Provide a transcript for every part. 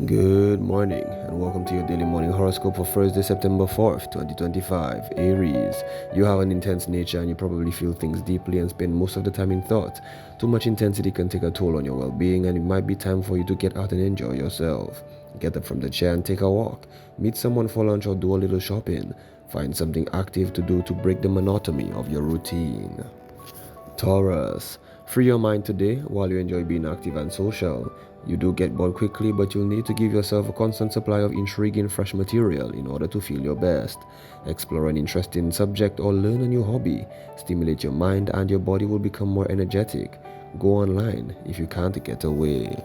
Good morning and welcome to your daily morning horoscope for Thursday, September 4th, 2025. Aries, you have an intense nature and you probably feel things deeply and spend most of the time in thought. Too much intensity can take a toll on your well-being and it might be time for you to get out and enjoy yourself. Get up from the chair and take a walk. Meet someone for lunch or do a little shopping. Find something active to do to break the monotony of your routine. Taurus, free your mind today while you enjoy being active and social. You do get bored quickly, but you'll need to give yourself a constant supply of intriguing fresh material in order to feel your best. Explore an interesting subject or learn a new hobby. Stimulate your mind and your body will become more energetic. Go online if you can't get away.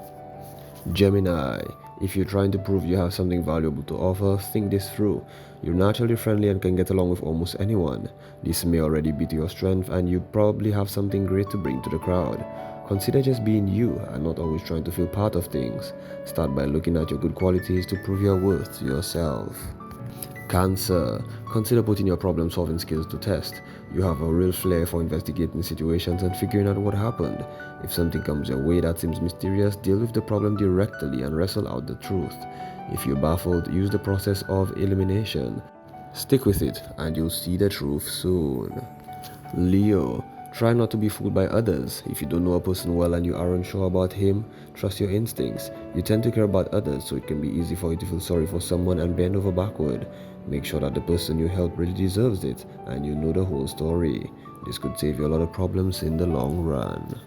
Gemini, if you're trying to prove you have something valuable to offer, think this through. You're naturally friendly and can get along with almost anyone. This may already be to your strength and you probably have something great to bring to the crowd. Consider just being you and not always trying to feel part of things. Start by looking at your good qualities to prove your worth to yourself. Cancer, consider putting your problem-solving skills to test. You have a real flair for investigating situations and figuring out what happened. If something comes your way that seems mysterious, deal with the problem directly and wrestle out the truth. If you're baffled, use the process of elimination. Stick with it and you'll see the truth soon. Leo, try not to be fooled by others. If you don't know a person well and you aren't sure about him, trust your instincts. You tend to care about others, so it can be easy for you to feel sorry for someone and bend over backward. Make sure that the person you help really deserves it and you know the whole story. This could save you a lot of problems in the long run.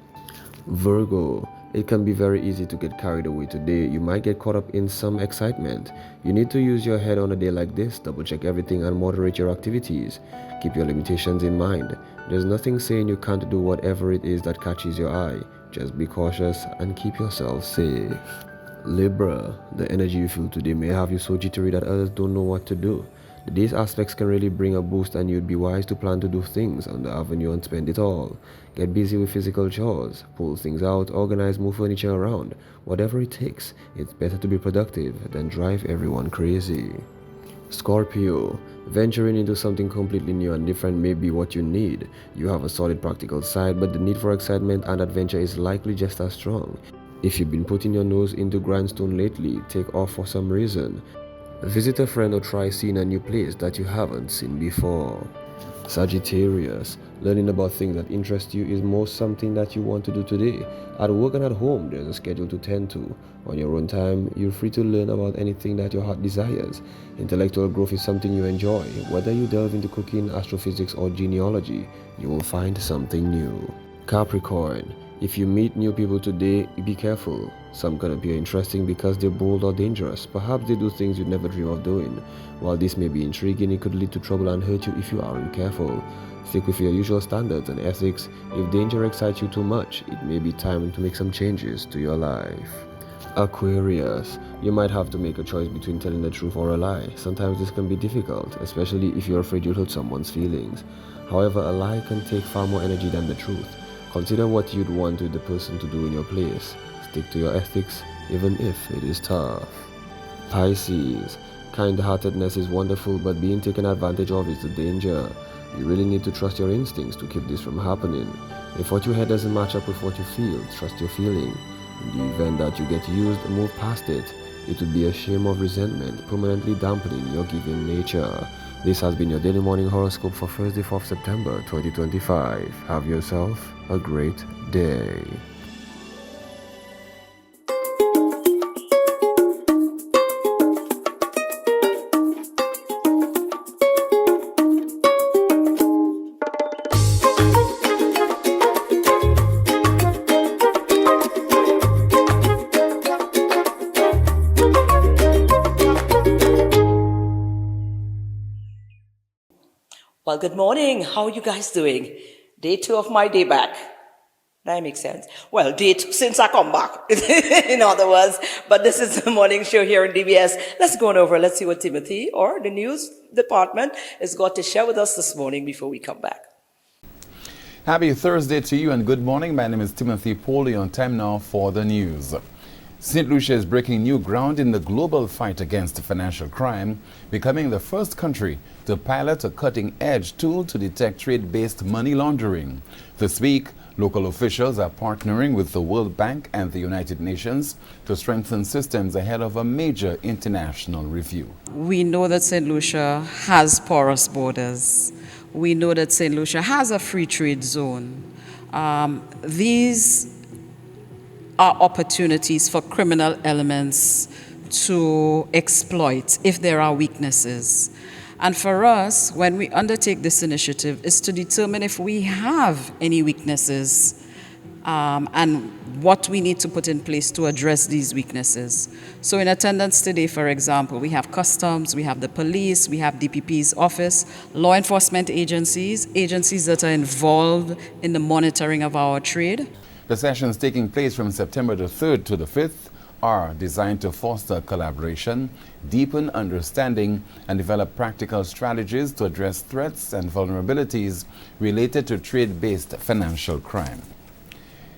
Virgo, it can be very easy to get carried away today. You might get caught up in some excitement. You need to use your head on a day like this, double check everything and moderate your activities. Keep your limitations in mind. There's nothing saying you can't do whatever it is that catches your eye. Just be cautious and keep yourself safe. Libra, the energy you feel today may have you so jittery that others don't know what to do. The day's aspects can really bring a boost and you'd be wise to plan to do things on the avenue and spend it all. Get busy with physical chores, pull things out, organize, move furniture around. Whatever it takes, it's better to be productive than drive everyone crazy. Scorpio, venturing into something completely new and different may be what you need. You have a solid practical side, but the need for excitement and adventure is likely just as strong. If you've been putting your nose into grindstone lately, take off for some reason. Visit a friend or try seeing a new place that you haven't seen before. Sagittarius, learning about things that interest you is most something that you want to do today. At work and at home, there's a schedule to tend to. On your own time, you're free to learn about anything that your heart desires. Intellectual growth is something you enjoy. Whether you delve into cooking, astrophysics, or genealogy, you will find something new. Capricorn, if you meet new people today, be careful. Some can appear interesting because they're bold or dangerous. Perhaps they do things you'd never dream of doing. While this may be intriguing, it could lead to trouble and hurt you if you aren't careful. Stick with your usual standards and ethics. If danger excites you too much, it may be time to make some changes to your life. Aquarius, you might have to make a choice between telling the truth or a lie. Sometimes this can be difficult, especially if you're afraid you'll hurt someone's feelings. However, a lie can take far more energy than the truth. Consider what you'd want the person to do in your place. Stick to your ethics, even if it is tough. Pisces, kind-heartedness is wonderful, but being taken advantage of is the danger. You really need to trust your instincts to keep this from happening. If what you hear doesn't match up with what you feel, trust your feeling. In the event that you get used, move past it. It would be a shame of resentment, permanently dampening your giving nature. This has been your daily morning horoscope for Thursday, 4th September 2025. Have yourself a great day. Well, good morning. How are you guys doing? Day 2 of my day back. That makes sense. Well, day 2 since I come back, in other words. But this is the morning show here in DBS. Let's go on over. Let's see what Timothy or the news department has got to share with us this morning before we come back. Happy Thursday to you and good morning. My name is Timothy Poley. On time now for the news. St. Lucia is breaking new ground in the global fight against financial crime, becoming the first country to pilot a cutting-edge tool to detect trade-based money laundering. This week, Local officials are partnering with the World Bank and the United Nations to strengthen systems ahead of a major international review. We know that St. Lucia has porous borders. We know that St. Lucia has a free trade zone. These are opportunities for criminal elements to exploit if there are weaknesses. And for us, when we undertake this initiative, is to determine if we have any weaknesses and what we need to put in place to address these weaknesses. So in attendance today, for example, we have customs, we have the police, we have DPP's office, law enforcement agencies, agencies that are involved in the monitoring of our trade. The sessions taking place from September the 3rd to the 5th are designed to foster collaboration, deepen understanding, and develop practical strategies to address threats and vulnerabilities related to trade-based financial crime.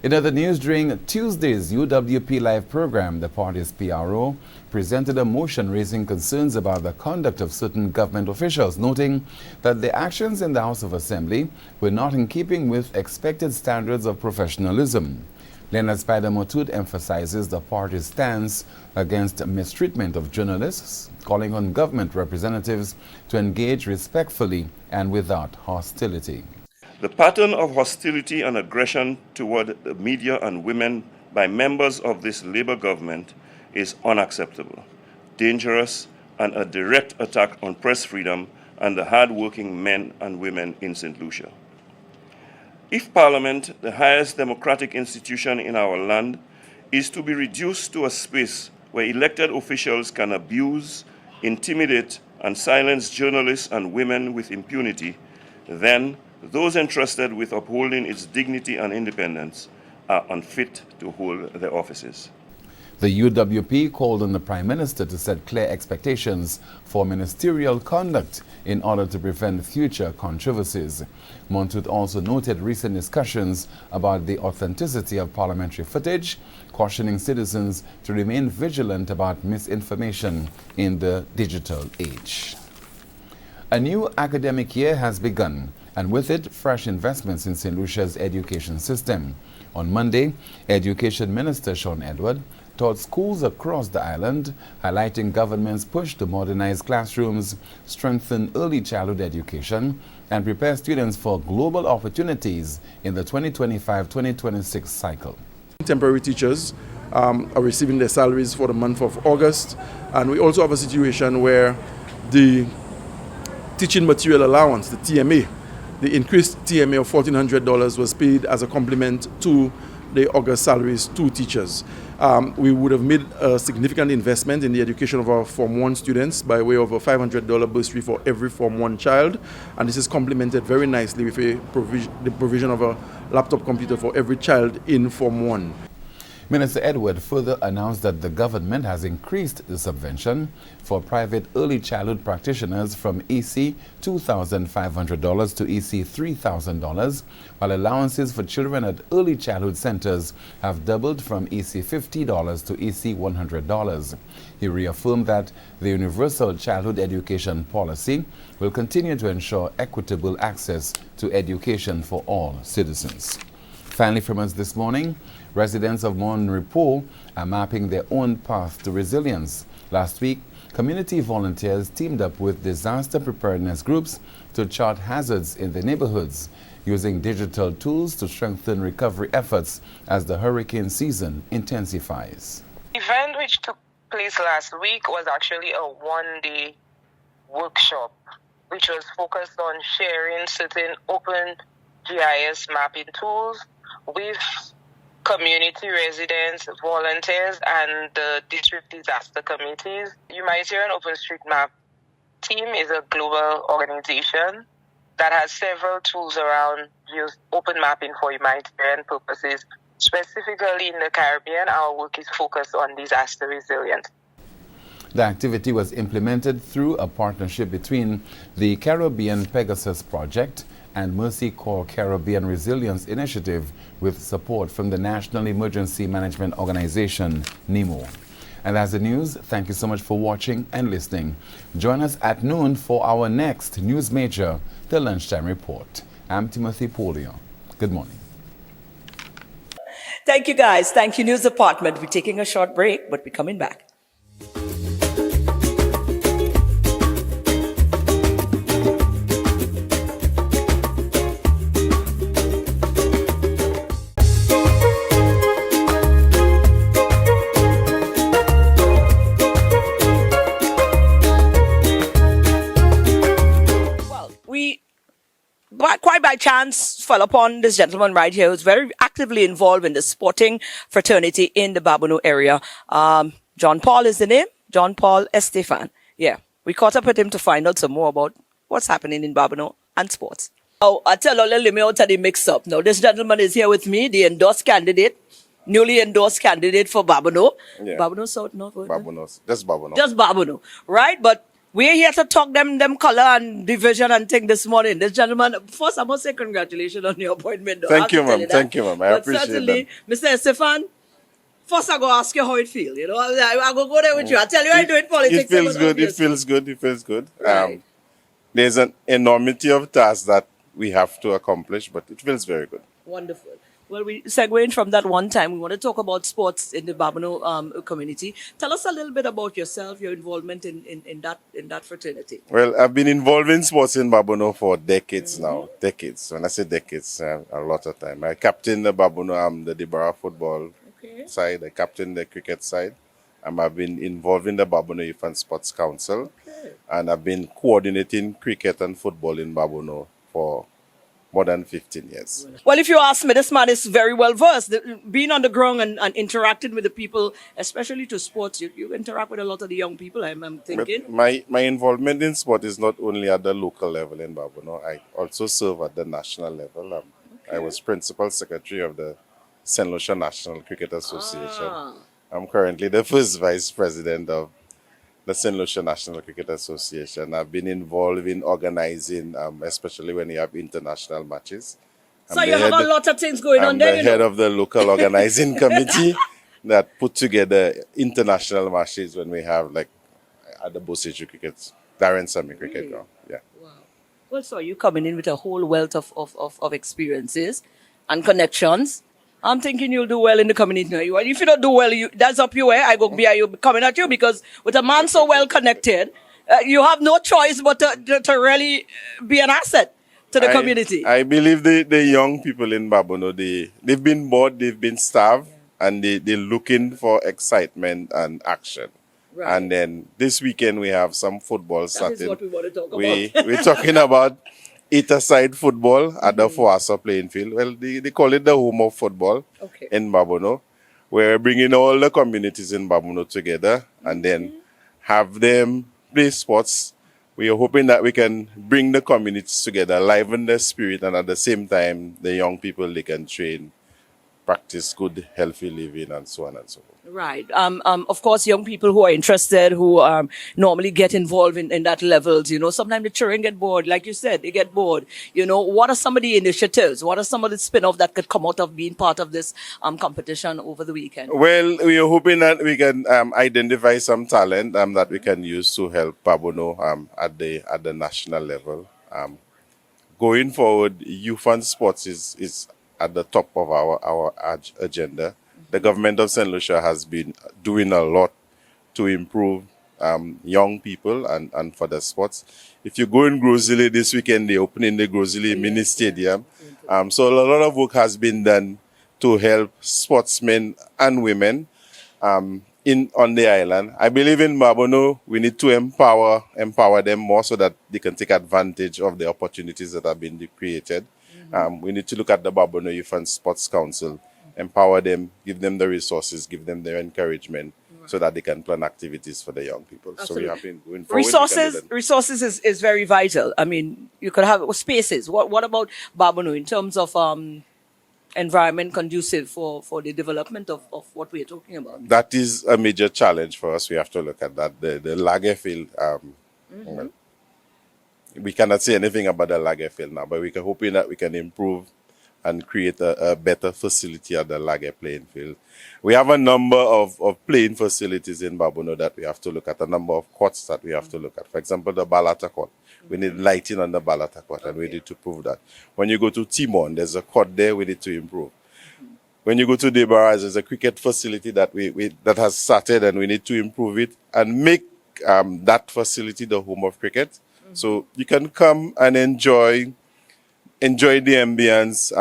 In other news, during Tuesday's UWP Live program, the party's PRO presented a motion raising concerns about the conduct of certain government officials, noting that the actions in the House of Assembly were not in keeping with expected standards of professionalism. Leonard Spider-Motut emphasizes the party's stance against mistreatment of journalists, calling on government representatives to engage respectfully and without hostility. The pattern of hostility and aggression toward the media and women by members of this Labour government is unacceptable, dangerous, and a direct attack on press freedom and the hard-working men and women in St. Lucia. If Parliament, the highest democratic institution in our land, is to be reduced to a space where elected officials can abuse, intimidate, and silence journalists and women with impunity, then those entrusted with upholding its dignity and independence are unfit to hold their offices. The UWP called on the Prime Minister to set clear expectations for ministerial conduct in order to prevent future controversies. Montut also noted recent discussions about the authenticity of parliamentary footage, cautioning citizens to remain vigilant about misinformation in the digital age. A new academic year has begun, and with it, fresh investments in St. Lucia's education system. On Monday, Education Minister Sean Edward taught schools across the island, highlighting government's push to modernize classrooms, strengthen early childhood education, and prepare students for global opportunities in the 2025-2026 cycle. Temporary teachers are receiving their salaries for the month of August, and we also have a situation where the teaching material allowance, the TMA, the increased TMA of $1,400 was paid as a complement to the August salaries to teachers. We would have made a significant investment in the education of our Form 1 students by way of a $500 bursary for every Form 1 child, and this is complemented very nicely with the provision of a laptop computer for every child in Form 1. Minister Edward further announced that the government has increased the subvention for private early childhood practitioners from EC $2,500 to EC $3,000, while allowances for children at early childhood centers have doubled from EC $50 to EC $100. He reaffirmed that the Universal Childhood Education Policy will continue to ensure equitable access to education for all citizens. Finally, from us this morning, residents of Mon Repos are mapping their own path to resilience. Last week, community volunteers teamed up with disaster preparedness groups to chart hazards in the neighborhoods, using digital tools to strengthen recovery efforts as the hurricane season intensifies. The event which took place last week was actually a one-day workshop, which was focused on sharing certain open GIS mapping tools with community residents, volunteers, and the district disaster committees. Humanitarian OpenStreetMap team is a global organization that has several tools around just open mapping for humanitarian purposes. Specifically in the Caribbean, our work is focused on disaster resilience. The activity was implemented through a partnership between the Caribbean Pegasus Project and Mercy Corps Caribbean Resilience Initiative with support from the National Emergency Management Organization, NEMO. And that's the news. Thank you so much for watching and listening. Join us at noon for our next News Major, the Lunchtime Report. I'm Timothy Polio. Good morning. Thank you, guys. Thank you, News Department. We're taking a short break, but we're coming back. Quite by chance, fell upon this gentleman right here who's very actively involved in the sporting fraternity in the Babonneau area. John Paul is the name. John Paul Estefan. Yeah, we caught up with him to find out some more about what's happening in Babonneau and sports. Oh, I tell you, let me out of the mix-up. Now, this gentleman is here with me, the endorsed candidate, newly endorsed candidate for Babonneau. Yeah. Babonneau South, North? Babonneau. Just Babonneau. Just Babonneau, right? But we're here to talk them color and division and thing this morning. This gentleman, first I must say congratulations on your appointment. Though. Thank you, ma'am. Thank you, ma'am. I But appreciate certainly, that. Mr. Estefan, first I go ask you how it feels. You know, I go there with you. I tell you, I do it politics. It feels good. It feels good. It feels good. Right. There's an enormity of tasks that we have to accomplish, but it feels very good. Wonderful. Well, we segueing from that one time, we want to talk about sports in the Babonneau community. Tell us a little bit about yourself, your involvement in that fraternity. Well, I've been involved in sports in Babonneau for decades now. Decades. When I say decades, a lot of time. I captain the Babonneau, the Debara football side. I captain the cricket side. I've been involved in the Babonneau Youth and Sports Council. And I've been coordinating cricket and football in Babonneau for more than 15 years. Well, if you ask me, this man is very well versed. Being on the ground and interacting with the people, especially to sports, you interact with a lot of the young people, I'm thinking. But my involvement in sport is not only at the local level in Babonneau. I also serve at the national level. I was principal secretary of the St. Lucia National Cricket Association. I'm currently the first vice president of the St. Lucia National Cricket Association. I've been involved in organizing, especially when you have international matches. So you have a lot of things going on there, I'm the head of the local organizing committee that put together international matches when we have, like, at the Bosseju Cricket, Darren Sammy Cricket Ground. Yeah. Wow. Well, so you coming in with a whole wealth of experiences and connections. I'm thinking you'll do well in the community. If you don't do well, that's up your way. I go be coming at you because with a man so well connected, you have no choice but to really be an asset to the community. I believe the young people in Babonneau, they've been bored, they've been starved, and they're looking for excitement and action. Right. And then this weekend we have some football starting. That is what we want to talk about. We're talking about eight-a-side football at the Foassa playing field. Well, they call it the home of football in Babonneau. We're bringing all the communities in Babonneau together and then have them play sports. We are hoping that we can bring the communities together, liven their spirit, and at the same time, the young people, they can train, practice good, healthy living, and so on and so forth. Right. Of course, young people who are interested, who normally get involved in that levels, sometimes the children get bored. Like you said, they get bored. What are some of the initiatives? What are some of the spin-off that could come out of being part of this competition over the weekend? Well, we are hoping that we can identify some talent that we can use to help Babonneau at the national level. Going forward, youth and sports is at the top of our agenda. The government of St. Lucia has been doing a lot to improve young people and for the sports. If you go in Grosile this weekend, they're opening the Grosile mini stadium. So a lot of work has been done to help sportsmen and women on the island. I believe in Babonneau, we need to empower them more so that they can take advantage of the opportunities that have been created. We need to look at the Babonneau Youth and Sports Council, empower them, give them the resources, give them their encouragement so that they can plan activities for the young people. Absolutely. So we have been going forward. Resources is very vital. I mean, you could have spaces. What about Babonneau in terms of environment conducive for the development of what we're talking about? That is a major challenge for us. We have to look at that. The Lager field, well, we cannot say anything about the Lager field now, but we're hoping that we can improve and create a better facility at the Lager playing field. We have a number of playing facilities in Babonneau that we have to look at, a number of courts that we have to look at. For example, the Balata court. We need lighting on the Balata court, and we need to prove that. When you go to Timon, there's a court there we need to improve. when you go to Debarras, there's a cricket facility that that has started, and we need to improve it and make that facility the home of cricket. So you can come and enjoy the ambience,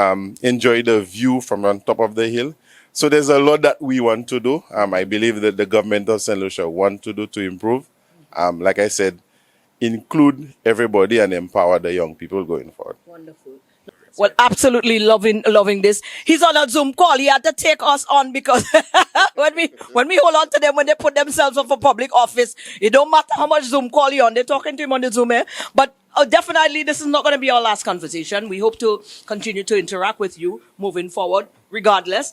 enjoy the view from on top of the hill. So there's a lot that we want to do. I believe that the government of St. Lucia want to do to improve. Like I said, include everybody and empower the young people going forward. Wonderful. Well, absolutely loving this. He's on a Zoom call. He had to take us on because when we hold on to them, when they put themselves up for public office, it don't matter how much Zoom call you on. They're talking to him on the Zoom, But definitely, this is not going to be our last conversation. We hope to continue to interact with you moving forward, regardless.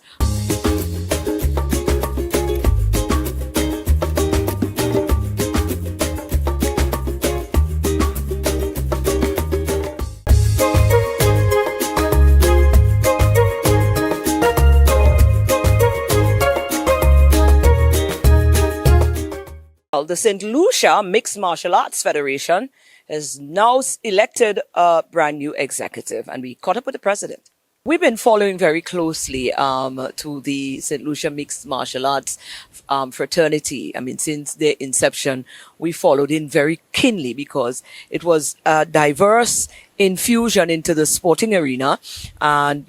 The St. Lucia Mixed Martial Arts Federation has now elected a brand new executive, and we caught up with the president. We've been following very closely to the St. Lucia Mixed Martial Arts fraternity. I mean, since their inception, we followed in very keenly because it was a diverse infusion into the sporting arena. And,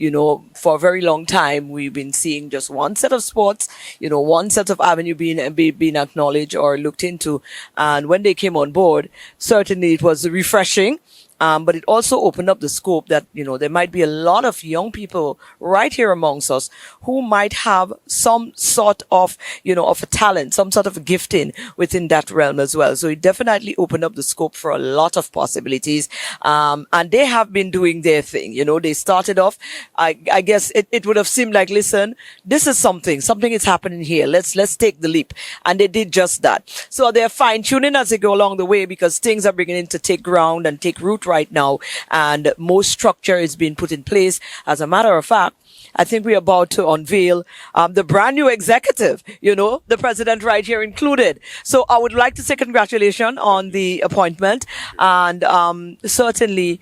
for a very long time, we've been seeing just one set of sports, one set of avenue being acknowledged or looked into. And when they came on board, certainly it was refreshing. But it also opened up the scope that, there might be a lot of young people right here amongst us who might have some sort of, of a talent, some sort of a gifting within that realm as well. So it definitely opened up the scope for a lot of possibilities. And they have been doing their thing. They started off, I guess it would have seemed like, listen, this is something is happening here. Let's take the leap. And they did just that. So they're fine tuning as they go along the way because things are beginning to take ground and take root right now, and most structure is being put in place. As a matter of fact, I think we're about to unveil the brand new executive, the president right here included. So I would like to say congratulations on the appointment, and certainly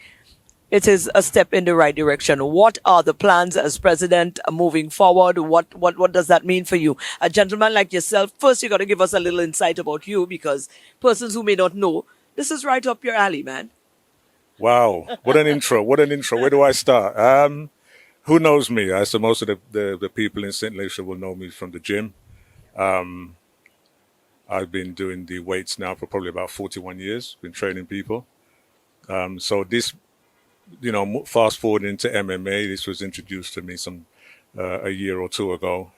it is a step in the right direction. What are the plans as president moving forward? What does that mean for you? A gentleman like yourself, first you got to give us a little insight about you, because persons who may not know, this is right up your alley, man. Wow, what an intro. Where do I start? Who knows me? I suppose most of the people in St. Lucia will know me from the gym. I've been doing the weights now for probably about 41 years, been training people. So this, fast forward into MMA, this was introduced to me a year or two ago.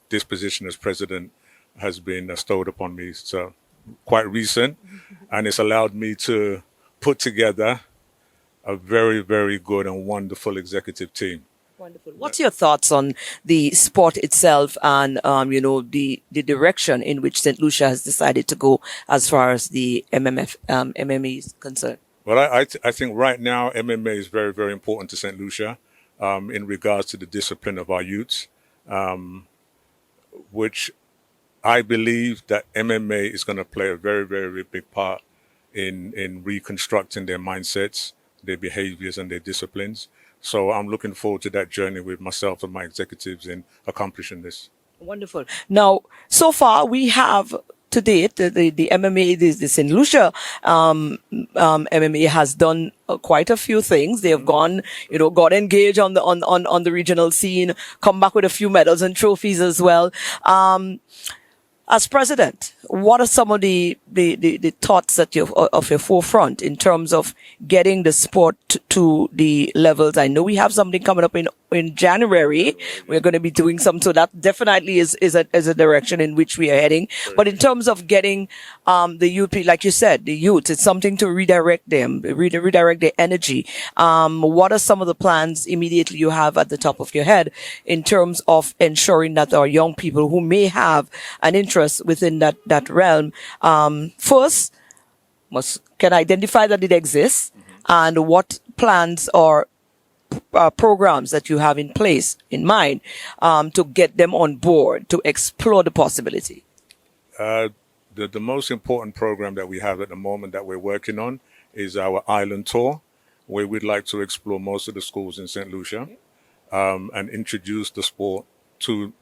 This position as president has been bestowed upon me. So quite recent, and it's allowed me to put together a very, very good and wonderful executive team. Wonderful. What's your thoughts on the sport itself and, the direction in which St. Lucia has decided to go as far as the MMA is concerned? Well, I think right now MMA is very, very important to St. Lucia in regards to the discipline of our youths, which I believe that MMA is going to play a very, very big part in reconstructing their mindsets, their behaviors and their disciplines. So I'm looking forward to that journey with myself and my executives in accomplishing this. Wonderful. Now, so far we have to date the MMA, the St. Lucia MMA has done quite a few things. They have got engaged on the regional scene, come back with a few medals and trophies as well. As president, what are some of the thoughts that of your forefront in terms of getting the sport to the levels? I know we have something coming up in January. We're going to be doing some, so that definitely is a direction in which we are heading. But in terms of getting the youth, like you said, the youth, it's something to redirect them, redirect their energy. What are some of the plans immediately you have at the top of your head in terms of ensuring that our young people who may have an interest within that realm, first can identify that it exists, and what plans or programs that you have in place in mind to get them on board to explore the possibility? The most important program that we have at the moment that we're working on is our island tour, where we'd like to explore most of the schools in St. Lucia and introduce the sport to,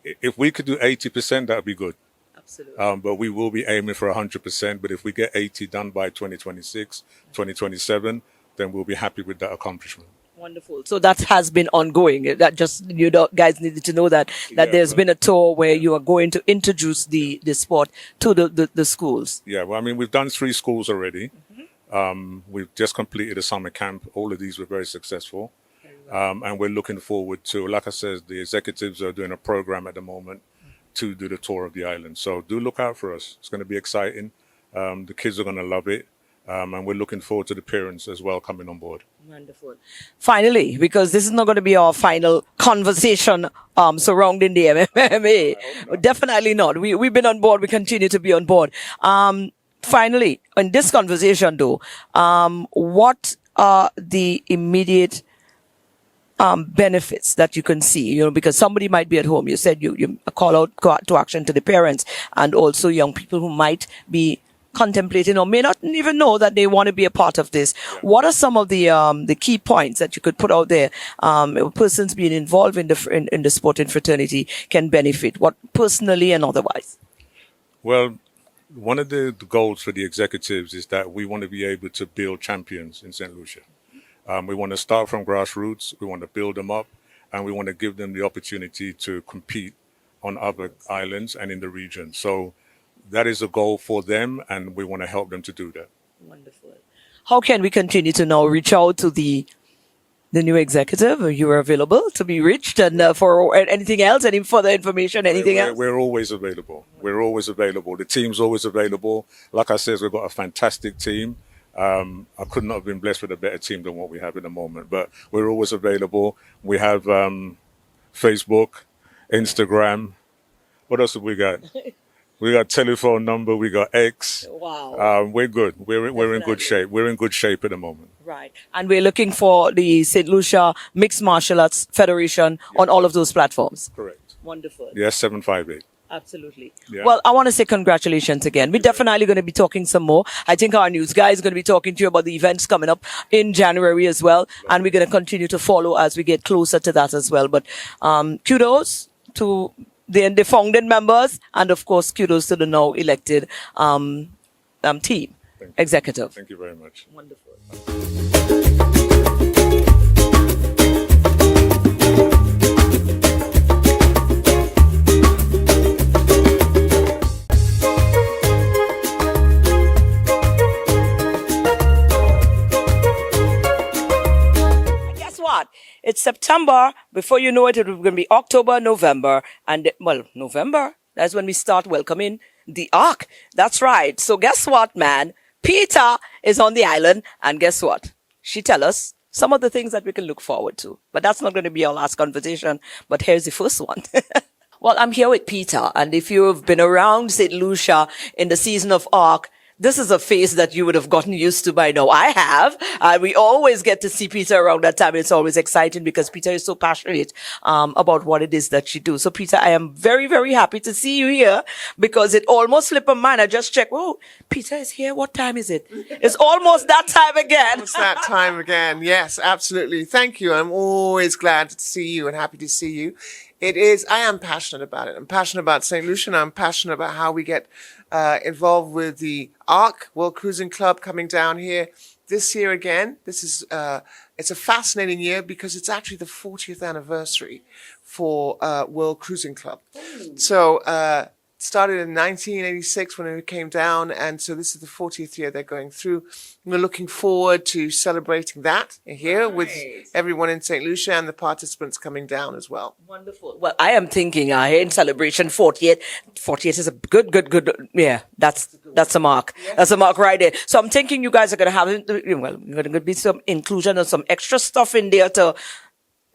if we could do 80%, that would be good. Absolutely. But we will be aiming for 100%. But if we get 80 done by 2026, 2027, then we'll be happy with that accomplishment. Wonderful. So that has been ongoing. That just, guys needed to know that Yeah, there's but- been a tour where you are going to introduce the sport to the schools. Yeah, well, I mean, we've done 3 schools already. We've just completed a summer camp. All of these were very successful. And we're looking forward to, like I said, the executives are doing a program at the moment to do the tour of the island. So do look out for us. It's going to be exciting. The kids are going to love it. And we're looking forward to the parents as well coming on board. Wonderful. Finally, because this is not going to be our final conversation surrounding the MMA. Definitely not. We've been on board. We continue to be on board. Finally, in this conversation though, what are the immediate benefits that you can see, because somebody might be at home. You said you call out to action to the parents and also young people who might be contemplating or may not even know that they want to be a part of this. What are some of the key points that you could put out there? Persons being involved in the sporting fraternity can benefit, what personally and otherwise? Well, one of the goals for the executives is that we want to be able to build champions in St. Lucia. We want to start from grassroots, we want to build them up, and we want to give them the opportunity to compete on other islands and in the region. So that is a goal for them, and we want to help them to do that. Wonderful. How can we continue to now reach out to the new executive? You are available to be reached, and for anything else, any further information, anything else? We're always available. We're always available. The team's always available. Like I said, we've got a fantastic team. I could not have been blessed with a better team than what we have at the moment, but we're always available. We have Facebook, Instagram. What else have we got? We got telephone number. We got X. Wow. We're good. We're in good shape. We're in good shape at the moment. Right. And we're looking for the St. Lucia Mixed Martial Arts Federation on all of those platforms. Correct. Wonderful. Yes, 758. Absolutely. Yeah. Well, I want to say congratulations again. We're definitely going to be talking some more. I think our news guy is going to be talking to you about the events coming up in January as well. And we're going to continue to follow as we get closer to that as well. But kudos to the founding members, and of course, kudos to the now elected team, executive. Thank you very much. Wonderful. Guess what? It's September. Before you know it, it's going to be October, November, and November. That's when we start welcoming the Ark. That's right. So guess what, man? Peter is on the island, and guess what? She tell us some of the things that we can look forward to. But that's not going to be our last conversation. But here's the first one. Well, I'm here with Peter, and if you've been around St. Lucia in the season of Ark, this is a face that you would have gotten used to by now. I have. We always get to see Peter around that time. It's always exciting because Peter is so passionate about what it is that she do. So, Peter, I am very, very happy to see you here because it almost slipped my mind. I just checked. Oh, Peter is here. What time is it? It's almost that time again. It's that time again. Yes, absolutely. Thank you. I'm always glad to see you and happy to see you. I am passionate about it. I'm passionate about St. Lucia. I'm passionate about how we get involved with the ARC, World Cruising Club, coming down here this year again. This is, it's a fascinating year because it's actually the 40th anniversary for World Cruising Club. So, started in 1986 when it came down, and so this is the 40th year they're going through. We're looking forward to celebrating that here with everyone in St. Lucia and the participants coming down as well. Wonderful. Well, I am thinking in celebration 40th. 40th is a good. Yeah, that's a mark. Yeah. That's a mark right there. So I'm thinking you guys are going to have, going to be some inclusion of some extra stuff in there to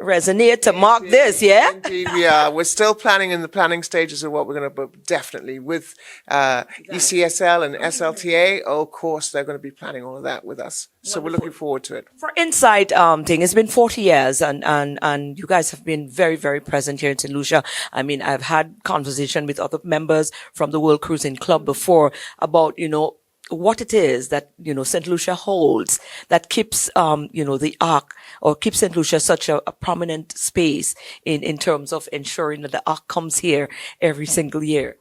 resonate, to mark this, yeah? Indeed, we are. We're still planning in the planning stages of what we're going to, but definitely with ECSL and SLTA, of course, they're going to be planning all of that with us. So we're looking forward to it. For Insight thing, it's been 40 years and you guys have been very, very present here in St. Lucia. I mean, I've had conversation with other members from the World Cruising Club before about, what it is that, St. Lucia holds that keeps, the Ark, or keeps St. Lucia such a prominent space in terms of ensuring that the Ark comes here every single year?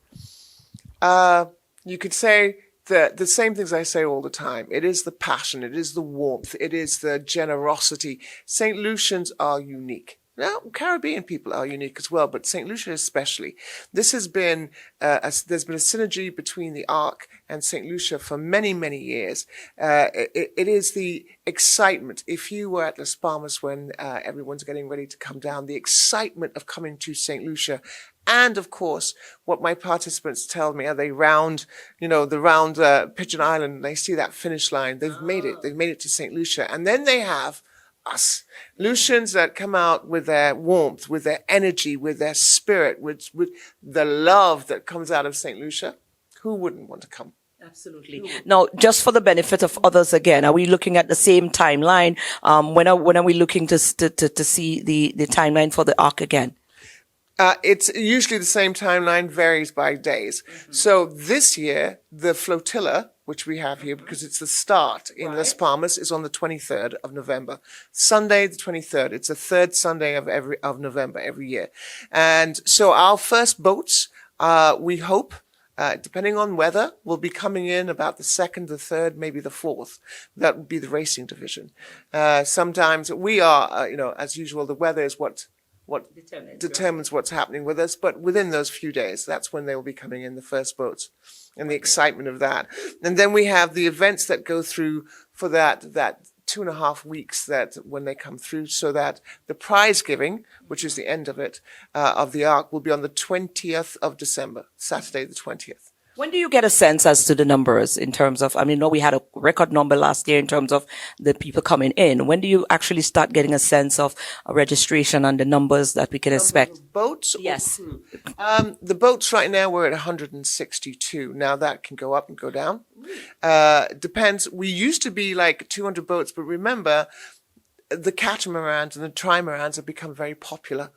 You could say the same things I say all the time. It is the passion, it is the warmth, it is the generosity. St. Lucians are unique. Now, Caribbean people are unique as well, but St. Lucia especially. This has been, there's been a synergy between the Ark and St. Lucia for many, many years. It is the excitement. If you were at Las Palmas when everyone's getting ready to come down, the excitement of coming to St. Lucia. And of course, what my participants tell me, are they round, the round Pigeon Island, and they see that finish line. They've made it. They've made it to St. Lucia. And then they have us, Lucians that come out with their warmth, with their energy, with their spirit, with the love that comes out of St. Lucia. Who wouldn't want to come? Absolutely. Now, just for the benefit of others again, are we looking at the same timeline? When are we looking to see the timeline for the Ark again? It's usually the same timeline, varies by days. Mm-hmm. So this year, the flotilla, which we have here, because it's the start in Las Palmas, is on the 23rd of November. Sunday, the 23rd. It's the third Sunday of November every year. And so our first boats, we hope, depending on weather, will be coming in about the 2nd, the 3rd, maybe the 4th. That would be the racing division. Sometimes we are, as usual, the weather is what determines what's happening with us. But within those few days, that's when they will be coming in, the first boats, and the excitement of that. And then we have the events that go through for that 2.5 weeks that when they come through, so that the prize giving, which is the end of it, of the Ark, will be on the 20th of December, Saturday the 20th. When do you get a sense as to the numbers in terms of, we had a record number last year in terms of the people coming in. When do you actually start getting a sense of registration and the numbers that we can expect? Boats? Yes. The boats right now, we're at 162. Now that can go up and go down. Depends. We used to be like 200 boats, but remember, the catamarans and the trimarans have become very popular.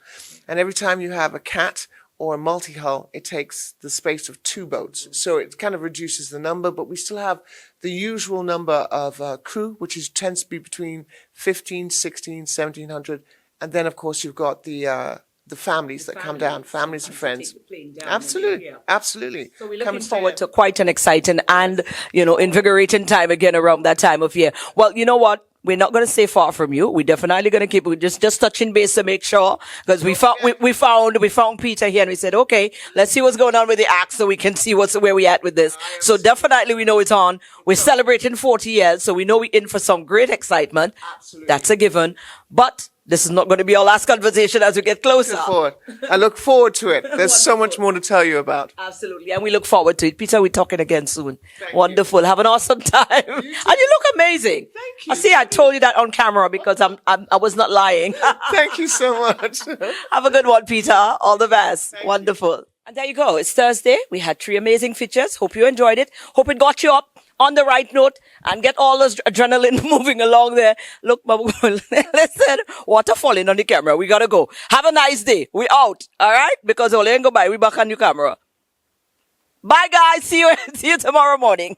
And every time you have a cat or a multi-hull, it takes the space of 2 boats. So it kind of reduces the number, but we still have the usual number of crew, which tends to be between 15, 16, 1700. And then, of course, you've got the families that come down, families and friends. Absolutely. Absolutely. So we're looking forward to quite an exciting and, invigorating time again around that time of year. Well, you know what? We're not going to stay far from you. We're definitely going to keep just touching base to make sure, because we found Peter here and we said, okay, let's see what's going on with the Ark so we can see where we at with this. So definitely we know it's on. We're celebrating 40 years, so we know we're in for some great excitement. Absolutely. That's a given. But this is not going to be our last conversation as we get closer. I look forward to it. There's so much more to tell you about. Absolutely. And we look forward to it. Peter, we're talking again soon. Wonderful. Have an awesome time. And you look amazing. Thank you. I see I told you that on camera because I was not lying. Thank you so much. Have a good one, Peter. All the best. Wonderful. And there you go. It's Thursday. We had 3 amazing features. Hope you enjoyed it. Hope it got you up on the right note and get all this adrenaline moving along there. Look, listen, water falling on the camera. We gotta go. Have a nice day. We out. All right? Because all ain't go by. We back on your camera. Bye, guys. See you tomorrow morning.